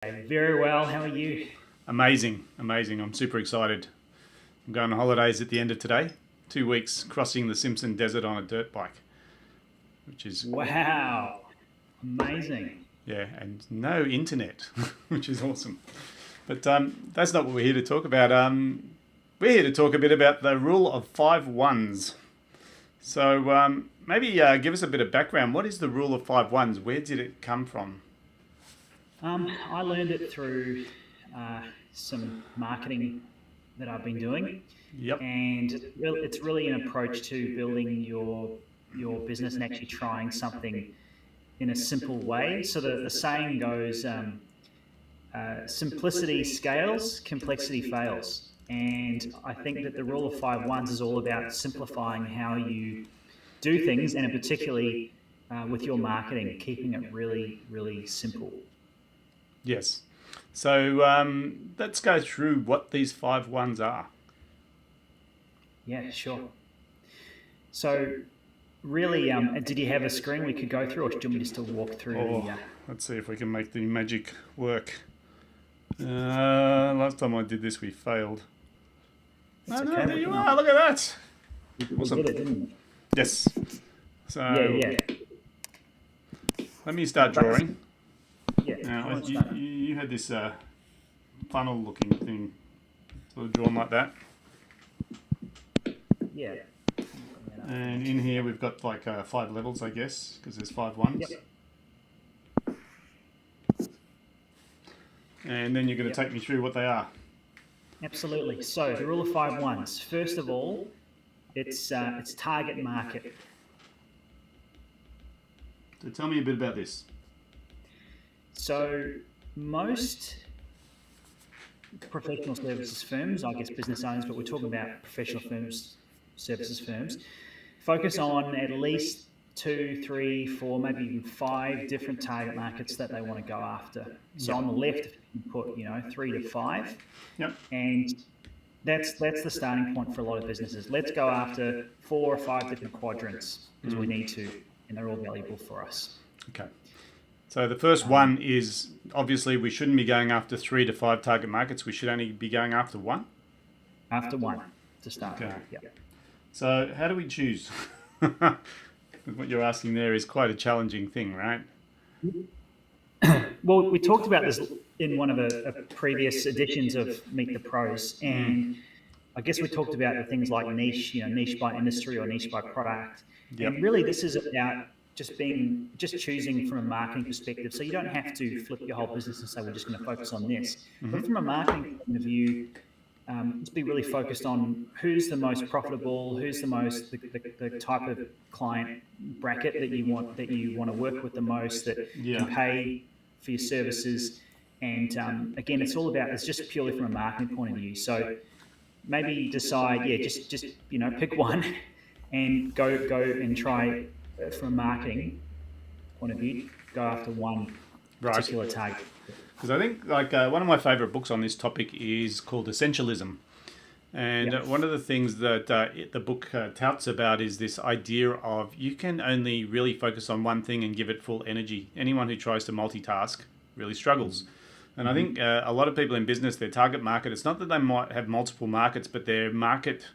Very well. How are you? Amazing, amazing. I'm super excited. I'm going on holidays at the end of today. 2 weeks crossing the Simpson Desert on a dirt bike, which is, Wow. Amazing. yeah, and no internet, which is awesome. But that's not what we're here to talk about. We're here to talk a bit about the rule of 5 1s. So maybe give us a bit of background. What is the rule of 5 1s? Where did it come from? I learned it through some marketing that I've been doing, Yep. and it's really an approach to building your business and actually trying something in a simple way. So the saying goes, simplicity scales, complexity fails. And I think that the rule of 5 1s is all about simplifying how you do things, and particularly with your marketing, keeping it really, really simple. Yes. So let's go through what these 5 1s are. Yeah, sure. So, really, did you have a screen we could go through, or do you want me just to walk through Oh, let's see if we can make the magic work. Last time I did this, we failed. It's No, okay. there you are. Look at that. We Awesome. did it, didn't we? Yes. So Yeah. let me start drawing. Yeah. Now, let's you, start. you had this funnel-looking thing, sort of drawn like that. Yeah. And in here we've got like 5 levels, I guess, because there's 5 1s. Yep. And then you're going to take me through what they are. Absolutely. So, the rule of 5 1s. First of all, it's target market. So tell me a bit about this. So, most professional services firms, I guess business owners, but we're talking about professional firms, services firms, focus on at least 2, 3, 4, maybe even 5 different target markets that they want to go after. So on the left, you put 3 to 5, Yep. and that's the starting point for a lot of businesses. Let's go after 4 or 5 different quadrants because we need to, and they're all valuable for us. Okay. So the first one is obviously we shouldn't be going after 3 to 5 target markets. We should only be going after 1. After 1 to start. Okay. Yeah. So how do we choose? What you're asking there is quite a challenging thing, right? Well, we talked about this in one of the previous editions of Meet the Pros, and I guess we talked about the things like niche, niche by industry or niche by product. Yep. And really, this is about just choosing from a marketing perspective. So you don't have to flip your whole business and say we're just going to focus on this. But from a marketing point of view, let's be really focused on who's the most profitable, who's the type of client bracket that you want to work with the most, that can pay for your services. And again, it's just purely from a marketing point of view. So maybe decide, just pick one and go and try from a marketing point of view, go after one particular target. Because I think one of my favorite books on this topic is called Essentialism. And one of the things that the book touts about is this idea of you can only really focus on one thing and give it full energy. Anyone who tries to multitask really struggles. And I think a lot of people in business, their target market, it's not that they might have multiple markets, but their market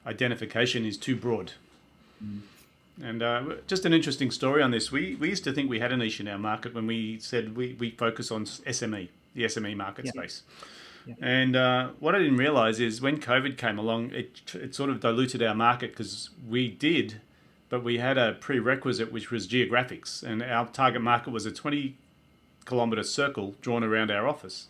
identification is too broad. And just an interesting story on this. We used to think we had a niche in our market when we said we focus on SME, the SME market space. Yeah. And what I didn't realize is when COVID came along, it sort of diluted our market because we did, but we had a prerequisite, which was geographics. And our target market was a 20-kilometre circle drawn around our office.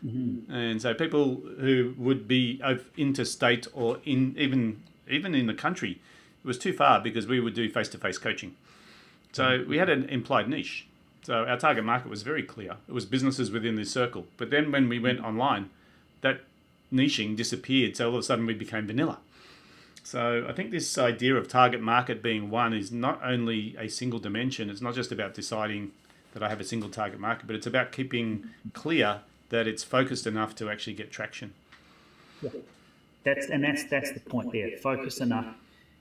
Mm-hmm. And so people who would be interstate or even in the country, it was too far because we would do face-to-face coaching. So we had an implied niche. So our target market was very clear. It was businesses within this circle. But then when we went online, that niching disappeared. So all of a sudden we became vanilla. So I think this idea of target market being one is not only a single dimension. It's not just about deciding that I have a single target market, but it's about keeping clear that it's focused enough to actually get traction. Yeah. That's the point there. Focus enough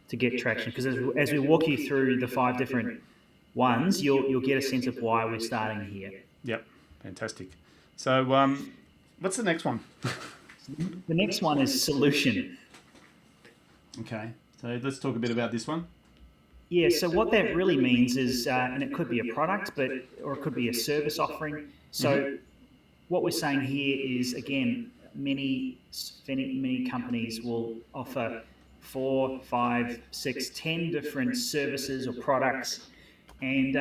to get traction, because as we walk you through the 5 different ones, you'll get a sense of why we're starting here. Yep, fantastic. So what's the next one? The next one is solution. Okay, so let's talk a bit about this one. Yeah, so what that really means is, and it could be a product, or it could be a service offering. So what we're saying here is, again, many companies will offer 4, 5, 6, 10 different services or products. And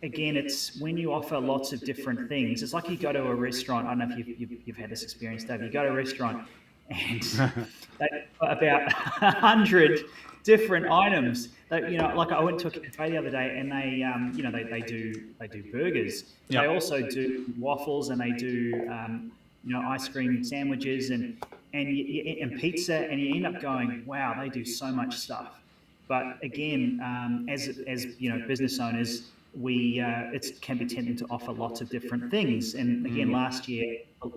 again, it's when you offer lots of different things. It's like you go to a restaurant. I don't know if you've had this experience, Dave. You go to a restaurant and they've got about 100 different items. Like I went to a cafe the other day, and they do burgers. Yep. They also do waffles, and they do ice cream sandwiches and pizza, and you end up going, wow, they do so much stuff. But again, as business owners, it can be tempting to offer lots of different things. And again, last year, a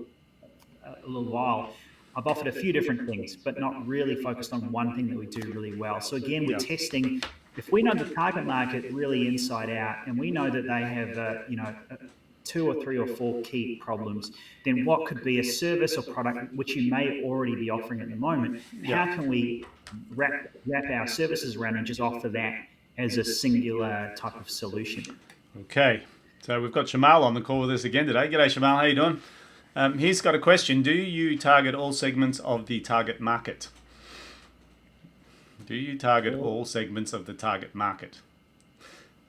little while, I've offered a few different things, but not really focused on one thing that we do really well. So again, we're testing. If we know the target market really inside out, and we know that they have 2 or 3 or 4 key problems, then what could be a service or product which you may already be offering at the moment? How can we wrap our services around and just offer that as a singular type of solution? Okay, so we've got Shamal on the call with us again today. G'day, Shamal. How you doing? He's got a question. Do you target all segments of the target market? Do you target all segments of the target market?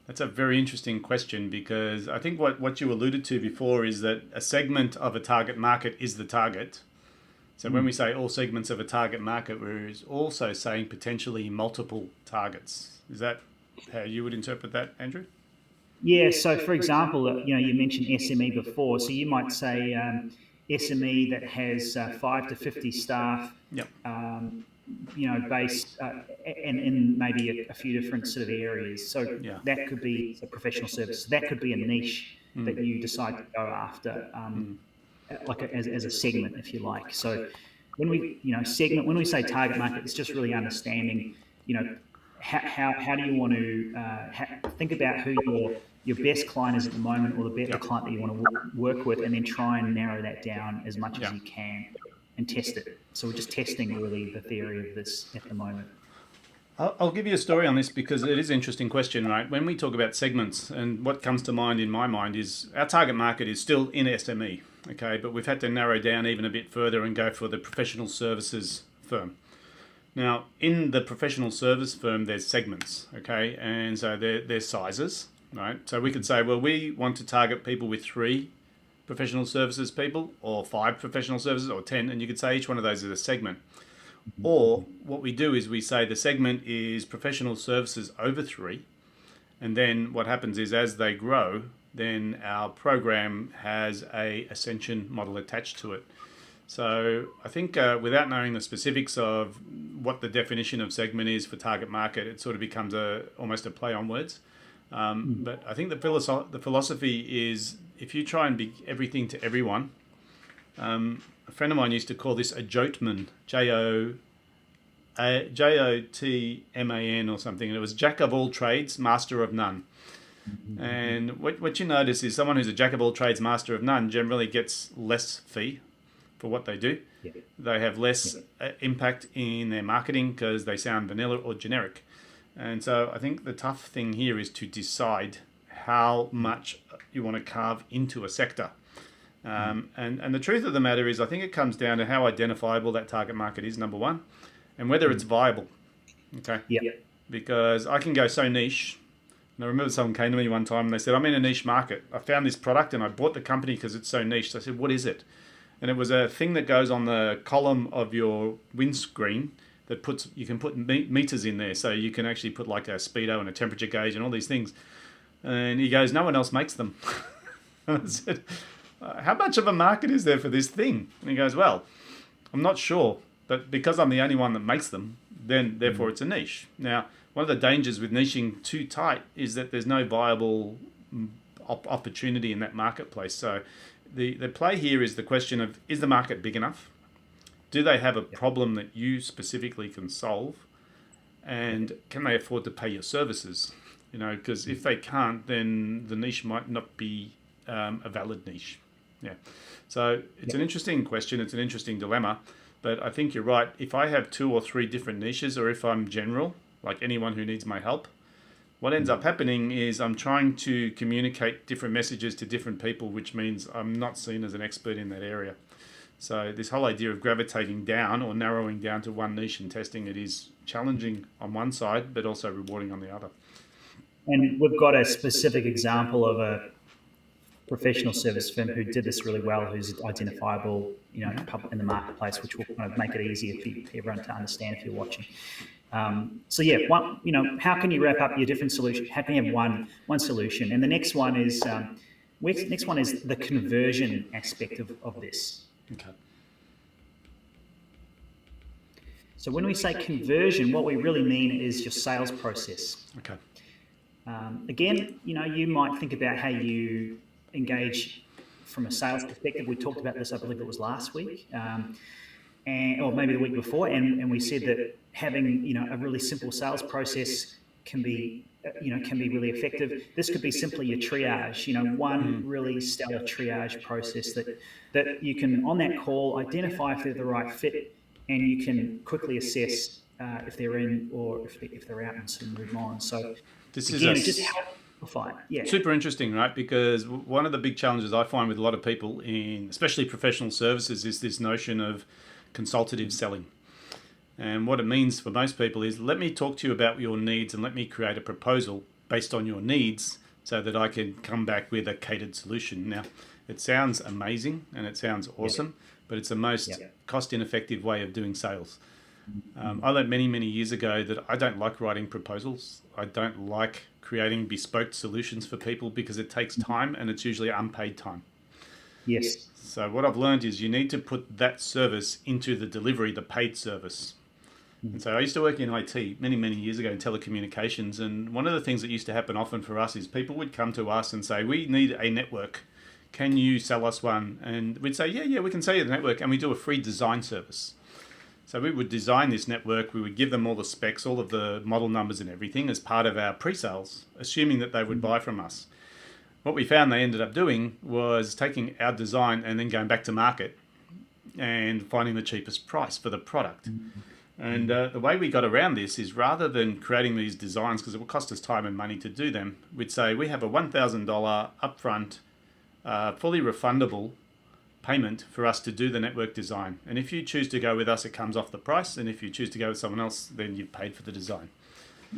That's a very interesting question, because I think what you alluded to before is that a segment of a target market is the target. So when we say all segments of a target market, we're also saying potentially multiple targets. Is that how you would interpret that, Andrew? Yeah, so for example, you mentioned SME before. So you might say SME that has 5 to 50 staff, Yep. Based and in maybe a few different sort of areas. So that could be a professional service. That could be a niche that you decide to go after, as a segment, if you like. So when we say target market, it's just really understanding, how do you want to think about who your best client is at the moment, or the client that you want to work with, and then try and narrow that down as much as you can and test it. So we're just testing really the theory of this at the moment. I'll give you a story on this, because it is an interesting question, right? When we talk about segments, and what comes to mind in my mind is our target market is still in SME, okay? But we've had to narrow down even a bit further and go for the professional services firm. Now, in the professional service firm, there's segments, okay? And so there's sizes, right? So we could say, well, we want to target people with 3 professional services people, or 5 professional services, or 10, and you could say each one of those is a segment. Or what we do is we say the segment is professional services over 3, and then what happens is, as they grow, then our program has a ascension model attached to it. So I think without knowing the specifics of what the definition of segment is for target market, it sort of becomes almost a play on words. But I think the philosophy is, if you try and be everything to everyone, a friend of mine used to call this a jotman, Jotman or something, and it was jack of all trades, master of none. And what you notice is someone who's a jack of all trades, master of none, generally gets less fee for what they do. Yeah. They have less impact in their marketing because they sound vanilla or generic. And so I think the tough thing here is to decide how much you want to carve into a sector. And the truth of the matter is, I think it comes down to how identifiable that target market is, number one, and whether it's viable. Okay. Yeah. Because I can go so niche. And I remember someone came to me one time and they said, I'm in a niche market. I found this product and I bought the company because it's so niche. So I said, what is it? And it was a thing that goes on the column of your windscreen that you can put meters in there. So you can actually put like a speedo and a temperature gauge and all these things. And he goes, no one else makes them. And I said, how much of a market is there for this thing? And he goes, well, I'm not sure, but because I'm the only one that makes them, then therefore it's a niche. Now, one of the dangers with niching too tight is that there's no viable opportunity in that marketplace. So the play here is the question of, is the market big enough? Do they have a problem that you specifically can solve? And can they afford to pay your services? Because if they can't, then the niche might not be a valid niche. Yeah. So it's an interesting question. It's an interesting dilemma. But I think you're right. If I have 2 or 3 different niches, or if I'm general, like anyone who needs my help, what ends up happening is I'm trying to communicate different messages to different people, which means I'm not seen as an expert in that area. So this whole idea of gravitating down or narrowing down to one niche and testing it is challenging on one side, but also rewarding on the other. And we've got a specific example of a professional service firm who did this really well, who's identifiable, in the marketplace, which will kind of make it easier for everyone to understand if you're watching. So yeah, how can you wrap up your different solutions? How can you have one solution? And the next one is the conversion aspect of this. Okay. So when we say conversion, what we really mean is your sales process. Okay. Again, you might think about how you engage from a sales perspective. We talked about this, I believe it was last week, or maybe the week before, and we said that having a really simple sales process can be really effective. This could be simply your triage, one really stellar triage process that you can, on that call, identify if they're the right fit, and you can quickly assess if they're in or if they're out, and sort of move on. So this again, is it just helps simplify. Yeah. Super interesting, right? Because one of the big challenges I find with a lot of people in, especially professional services, is this notion of consultative selling. And what it means for most people is, let me talk to you about your needs and let me create a proposal based on your needs so that I can come back with a catered solution. Now, it sounds amazing and it sounds awesome, but it's the most cost-ineffective way of doing sales. I learned many, many years ago that I don't like writing proposals. I don't like creating bespoke solutions for people because it takes time and it's usually unpaid time. Yes. So what I've learned is you need to put that service into the delivery, the paid service. And so I used to work in IT many, many years ago in telecommunications. And one of the things that used to happen often for us is people would come to us and say, we need a network. Can you sell us one? And we'd say, yeah, we can sell you the network. And we do a free design service. So we would design this network. We would give them all the specs, all of the model numbers and everything as part of our pre-sales, assuming that they would buy from us. What we found they ended up doing was taking our design and then going back to market and finding the cheapest price for the product. And the way we got around this is, rather than creating these designs, because it would cost us time and money to do them, we'd say we have a $1,000 upfront, fully refundable payment for us to do the network design. And if you choose to go with us, it comes off the price. And if you choose to go with someone else, then you've paid for the design.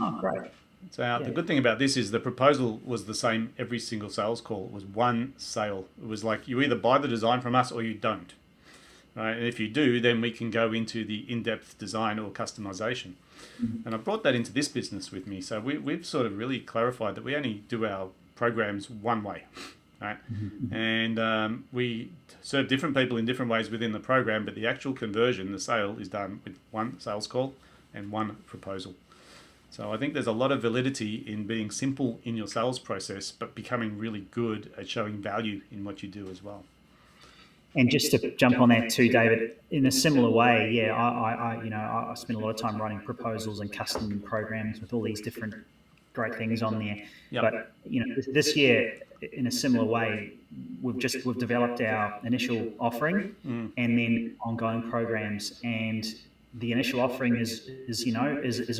Oh, great. So the good thing about this is the proposal was the same every single sales call. It was one sale. It was like, you either buy the design from us or you don't. Right? And if you do, then we can go into the in-depth design or customization. And I brought that into this business with me. So we've sort of really clarified that we only do our programs one way. Right? And we serve different people in different ways within the program, but the actual conversion, the sale, is done with one sales call and one proposal. So I think there's a lot of validity in being simple in your sales process, but becoming really good at showing value in what you do as well. And just to jump on that too, David, in a similar way, I spend a lot of time writing proposals and custom programs with all these different great things on there. Yep. But this year, in a similar way, we've developed our initial offering and then ongoing programs. And the initial offering is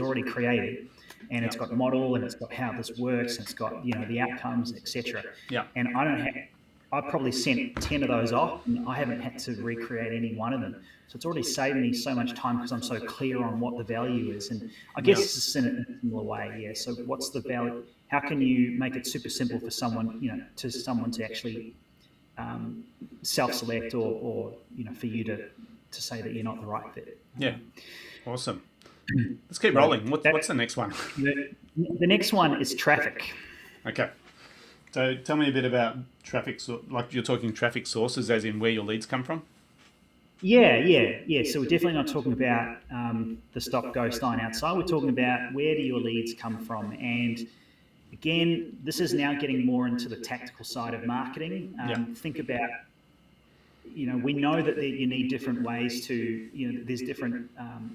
already created, and it's got model and it's got how this works, and it's got the outcomes, etc. Yeah. And I've probably sent 10 of those off, and I haven't had to recreate any one of them. So it's already saved me so much time because I'm so clear on what the value is. And I guess it's in a similar way. Yeah. So what's the value? How can you make it super simple for someone, to actually self-select or for you to say that you're not the right fit? Yeah. Awesome. Let's keep rolling. What's the next one? The next one is traffic. Okay. So tell me a bit about traffic, like you're talking traffic sources, as in where your leads come from? Yeah. So we're definitely not talking about the stop, go, sign outside. We're talking about where do your leads come from. And again, this is now getting more into the tactical side of marketing. Think about, we know that you need different ways to, there's different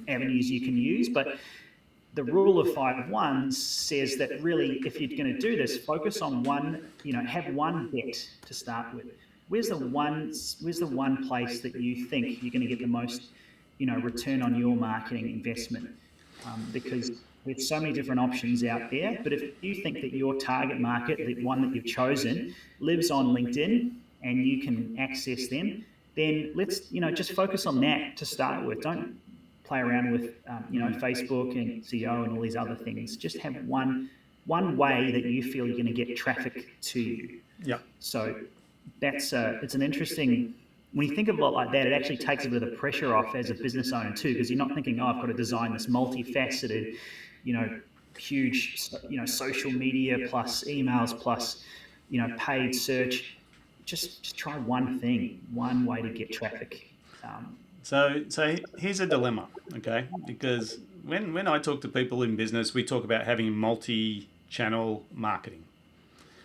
avenues you can use, but the rule of 5-1 says that really, if you're going to do this, focus on one, have one bet to start with. where's the one place that you think you're going to get the most, return on your marketing investment? Because there's so many different options out there. But if you think that your target market, the one that you've chosen, lives on LinkedIn and you can access them, then let's, just focus on that to start with. Don't play around with, Facebook and SEO and all these other things. Just have one way that you feel you're going to get traffic to you. Yeah. So that's it's an interesting. When you think of a lot like that, it actually takes a bit of the pressure off as a business owner too, because you're not thinking, I've got to design this multifaceted, huge, social media plus emails plus, paid search. Just try one thing, one way to get traffic. So here's a dilemma, okay? Because when I talk to people in business, we talk about having multi-channel marketing.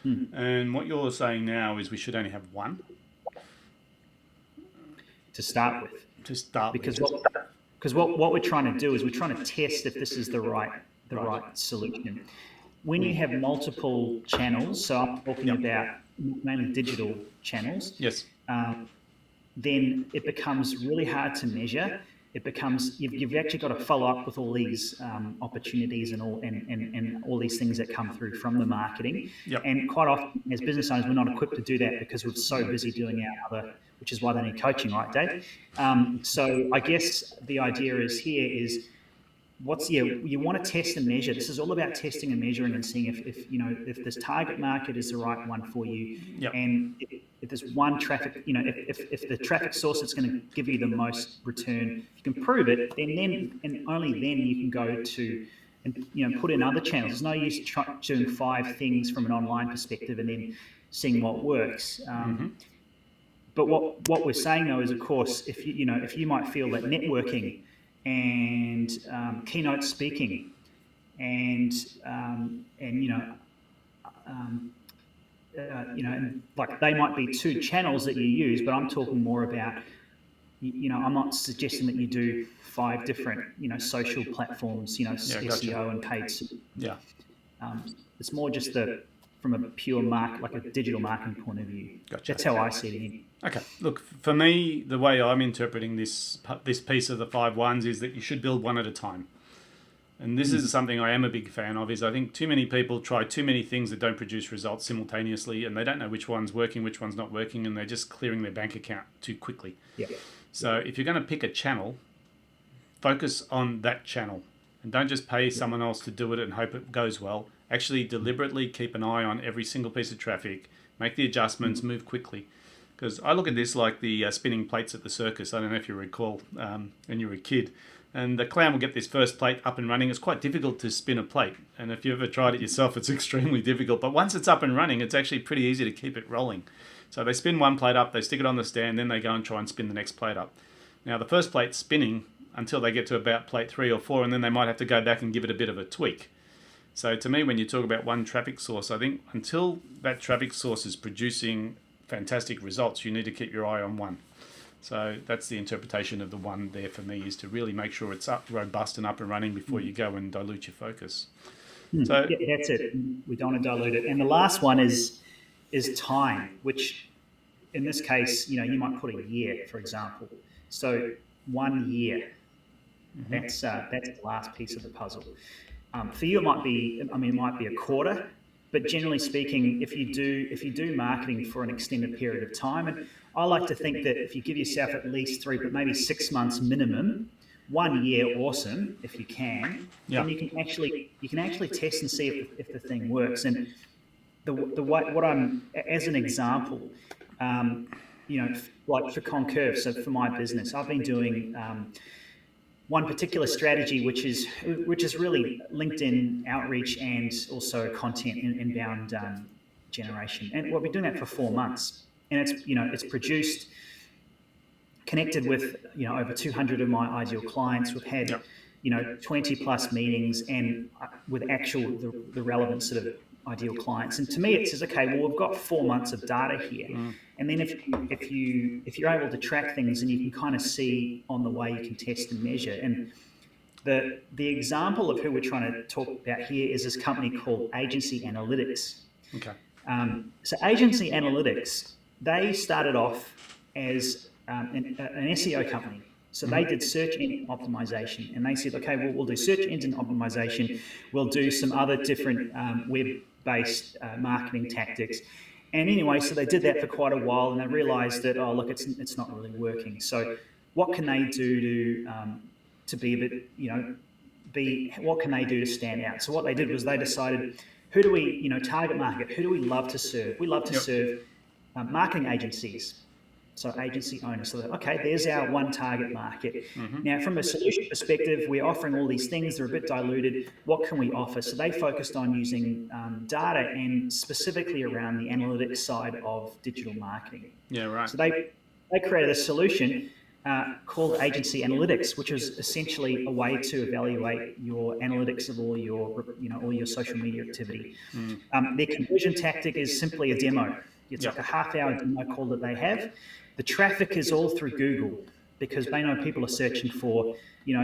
And what you're saying now is we should only have one. To start with. Because what we're trying to do is we're trying to test if this is the right solution. When you have multiple channels, so I'm talking about mainly digital channels. Yes. Then it becomes really hard to measure. It becomes you've actually got to follow up with all these opportunities and all these things that come through from the marketing. Yep. And quite often, as business owners, we're not equipped to do that because we're so busy doing our other, which is why they need coaching, right, Dave? So I guess the idea is you want to test and measure. This is all about testing and measuring and seeing if this target market is the right one for you. Yep. And if there's one traffic, if the traffic source that's going to give you the most return, if you can prove it, then and only then you can go to and put in other channels. There's no use doing 5 things from an online perspective and then seeing what works. But what we're saying though is, of course, if you might feel that networking and keynote speaking and like they might be 2 channels that you use, but I'm talking more about, I'm not suggesting that you do 5 different, social platforms, SEO gotcha. and paid. Yeah. It's more just from a pure like a digital marketing point of view. Gotcha. That's how I see it. Okay. Look, for me, the way I'm interpreting this piece of the 5 ones is that you should build one at a time. And this is something I am a big fan of, is I think too many people try too many things that don't produce results simultaneously, and they don't know which one's working, which one's not working, and they're just clearing their bank account too quickly. Yeah. So if you're going to pick a channel, focus on that channel. And don't just pay someone else to do it and hope it goes well. Actually deliberately keep an eye on every single piece of traffic, make the adjustments, move quickly. Because I look at this like the spinning plates at the circus. I don't know if you recall when you were a kid. And the clown will get this first plate up and running. It's quite difficult to spin a plate. And if you've ever tried it yourself, it's extremely difficult. But once it's up and running, it's actually pretty easy to keep it rolling. So they spin one plate up, they stick it on the stand, then they go and try and spin the next plate up. Now the first plate's spinning until they get to about plate 3 or 4, and then they might have to go back and give it a bit of a tweak. So to me, when you talk about one traffic source, I think until that traffic source is producing fantastic results, you need to keep your eye on one. So that's the interpretation of the one there for me, is to really make sure it's robust and up and running before you go and dilute your focus. So yeah, that's it. We don't want to dilute it. And the last one is time, which in this case, you might put a year, for example. So 1 year. That's the last piece of the puzzle. For you, it might be a quarter, but generally speaking, if you do marketing for an extended period of time, and I like to think that if you give yourself at least 3, but maybe 6 months minimum, 1 year, awesome if you can, then you can actually test and see if the thing works. And the way, what I'm, as an example, like for Concurve, so for my business, I've been doing one particular strategy, which is really LinkedIn outreach and also content inbound generation. And we've been doing that for 4 months, and it's produced, connected with over 200 of my ideal clients. We've had 20 plus meetings, and with the relevant sort of ideal clients. And to me, it says, okay, well, we've got 4 months of data here. And then if you're able to track things, and you can kind of see on the way you can test and measure. And the example of who we're trying to talk about here is this company called Agency Analytics. Okay. So Agency Analytics, they started off as an SEO company. So they did search engine optimization, and they said, okay, well, we'll do search engine optimization. We'll do some other different web-based marketing tactics. And anyway, so they did that for quite a while, and they realized that, oh, look, it's not really working. So what can they do to be a bit, what can they do to stand out? So what they did was they decided, who do we, target market? Who do we love to serve? We love to serve marketing agencies. So agency owners. So, okay, there's our one target market. Now, from a solution perspective, we're offering all these things. They're a bit diluted. What can we offer? So they focused on using data and specifically around the analytics side of digital marketing. Yeah, right. So they created a solution called Agency Analytics, which is essentially a way to evaluate your analytics of all your social media activity. Their conversion tactic is simply a demo. It's like a half-hour demo call that they have. The traffic is all through Google because they know people are searching for,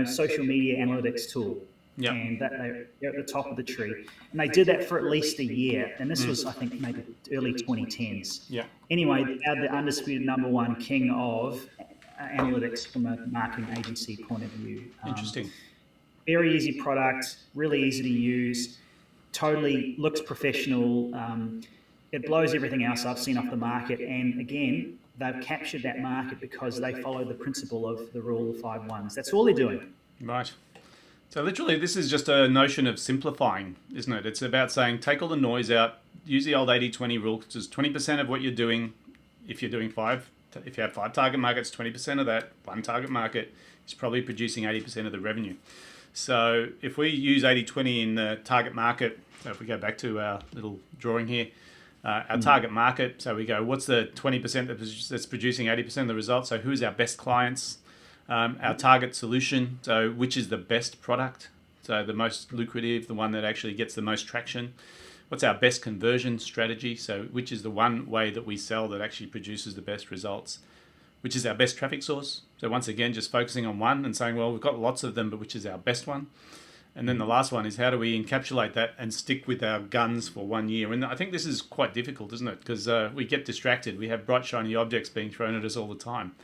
social media analytics tool. And that they're at the top of the tree. And they did that for at least a year. And this was, I think, maybe early 2010s. Yeah. Anyway, they're the undisputed number one king of analytics from a marketing agency point of view. Interesting. Very easy product, really easy to use, totally looks professional. It blows everything else I've seen off the market. And again, they've captured that market because they follow the principle of the rule of 5 ones. That's all they're doing. Right. So literally, this is just a notion of simplifying, isn't it? It's about saying, take all the noise out, use the old 80-20 rule, which is 20% of what you're doing. If you're doing if you have 5 target markets, 20% of that one target market is probably producing 80% of the revenue. So if we use 80-20 in the target market, so if we go back to our little drawing here, our target market, so we go, what's the 20% that's producing 80% of the results? So who's our best clients? Our target solution, so which is the best product? So the most lucrative, the one that actually gets the most traction. What's our best conversion strategy? So which is the one way that we sell that actually produces the best results? Which is our best traffic source? So once again, just focusing on one and saying, well, we've got lots of them, but which is our best one? And then the last one is, how do we encapsulate that and stick with our guns for 1 year? And I think this is quite difficult, isn't it? Because we get distracted. We have bright, shiny objects being thrown at us all the time.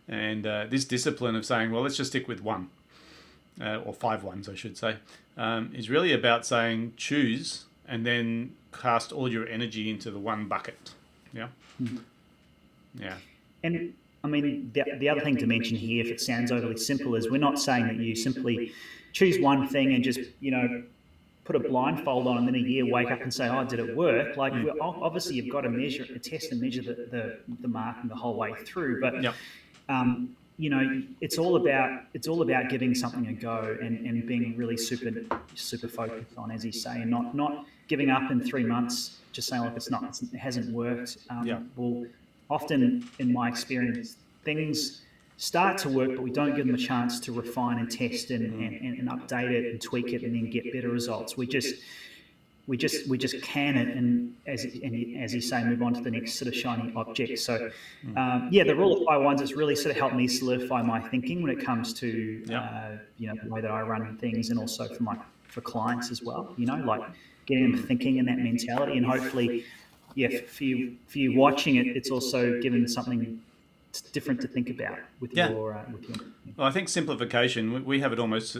And this discipline of saying, well, let's just stick with one, or 5 ones, I should say, is really about saying choose and then cast all your energy into the one bucket. Yeah? Yeah. And I mean, the other thing to mention here, if it sounds overly simple, is we're not saying that you simply choose one thing and just, put a blindfold on and then a year wake up and say, oh, did it work? Like, obviously you've got to test and measure the marketing the whole way through. But, it's all about giving something a go and being really super focused on, as you say, and not giving up in 3 months, just saying, like, it hasn't worked. Well, often in my experience, things start to work, but we don't give them a chance to refine and test and update it and tweak it and then get better results. We just can it, and as you say, move on to the next sort of shiny object. So, the rule of 5 ones has really sort of helped me solidify my thinking when it comes to the way that I run things, and also for clients as well. Like getting them thinking in that mentality, and hopefully, for you watching it, it's also given something different to think about with your. Well, I think simplification. We have it almost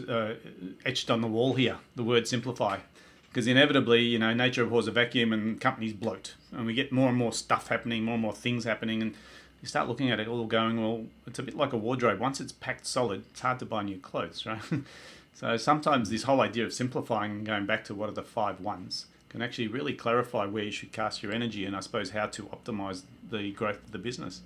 etched on the wall here. The word simplify. Because inevitably, nature abhors a vacuum and companies bloat. And we get more and more stuff happening, more and more things happening. And you start looking at it all going, well, it's a bit like a wardrobe. Once it's packed solid, it's hard to buy new clothes, right? So sometimes this whole idea of simplifying and going back to what are the 5 ones can actually really clarify where you should cast your energy and, I suppose, how to optimize the growth of the business.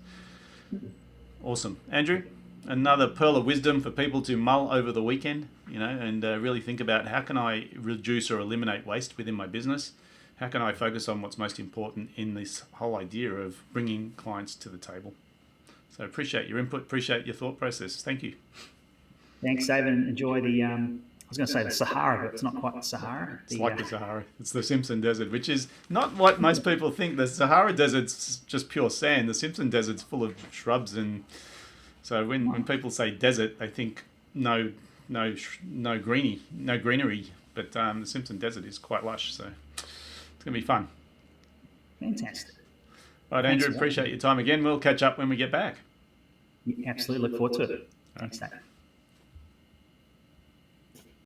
Awesome. Andrew, another pearl of wisdom for people to mull over the weekend, and really think about, how can I reduce or eliminate waste within my business? How can I focus on what's most important in this whole idea of bringing clients to the table? So appreciate your input, appreciate your thought process. Thank you. Thanks, David. Enjoy the, I was going to say the Sahara, but it's not quite the Sahara. It's like the Sahara. It's the Simpson Desert, which is not what most people think. The Sahara Desert's just pure sand. The Simpson Desert's full of shrubs, and so when people say desert, they think no greenery. But the Simpson Desert is quite lush, so it's going to be fun. Fantastic. All right, Andrew, appreciate your time again. We'll catch up when we get back. Absolutely look forward to it. Thanks, Nat.